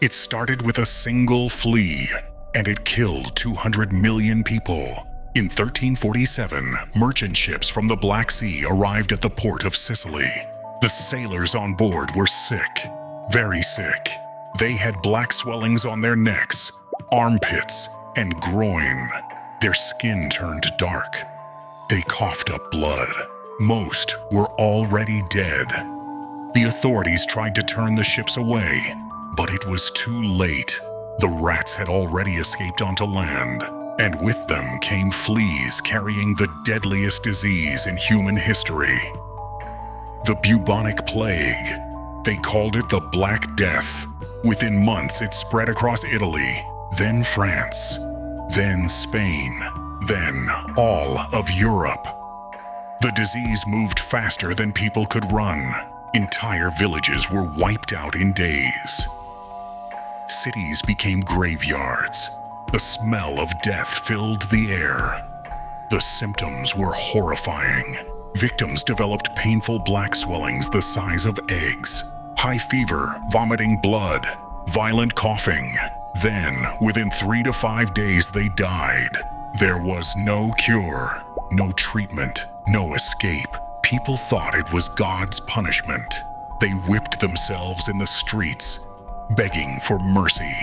It started with a single flea, and it killed 200 million people. In 1347, merchant ships from the Black Sea arrived at the port of Sicily. The sailors on board were sick, very sick. They had black swellings on their necks, armpits, and groin. Their skin turned dark. They coughed up blood. Most were already dead. The authorities tried to turn the ships away, but it was too late. The rats had already escaped onto land, and with them came fleas carrying the deadliest disease in human history. The bubonic plague. They called it the Black Death. Within months, it spread across Italy, then France, then Spain, then all of Europe. The disease moved faster than people could run. Entire villages were wiped out in days. Cities became graveyards. The smell of death filled the air. The symptoms were horrifying. Victims developed painful black swellings the size of eggs, high fever, vomiting blood, violent coughing. Then, within 3 to 5 days, they died. There was no cure, no treatment, no escape. People thought it was God's punishment. They whipped themselves in the streets, begging for mercy.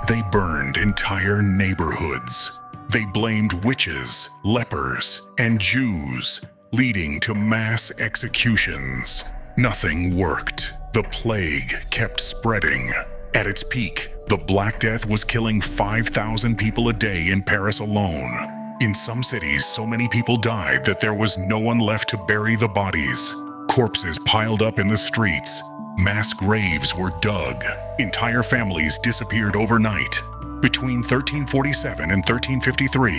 They burned entire neighborhoods. They blamed witches, lepers, and Jews, leading to mass executions. Nothing worked. The plague kept spreading. At its peak, the Black Death was killing 5,000 people a day in Paris alone. In some cities, so many people died that there was no one left to bury the bodies. Corpses piled up in the streets. Mass graves were dug. Entire families disappeared overnight. Between 1347 and 1353,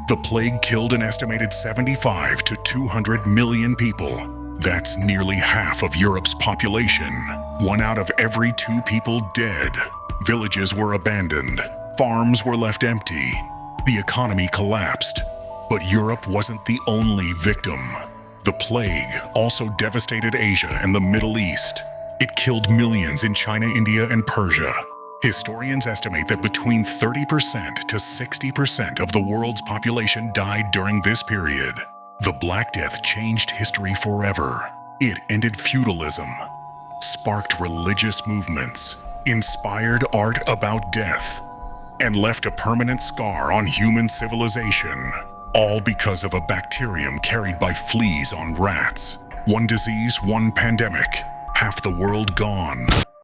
the plague killed an estimated 75 to 200 million people. That's nearly half of Europe's population. 1 out of every 2 people dead. Villages were abandoned. Farms were left empty. The economy collapsed. But Europe wasn't the only victim. The plague also devastated Asia and the Middle East. It killed millions in China, India, and Persia. Historians estimate that between 30% to 60% of the world's population died during this period. The Black Death changed history forever. It ended feudalism, sparked religious movements, inspired art about death, and left a permanent scar on human civilization, all because of a bacterium carried by fleas on rats. One disease, one pandemic, half the world gone.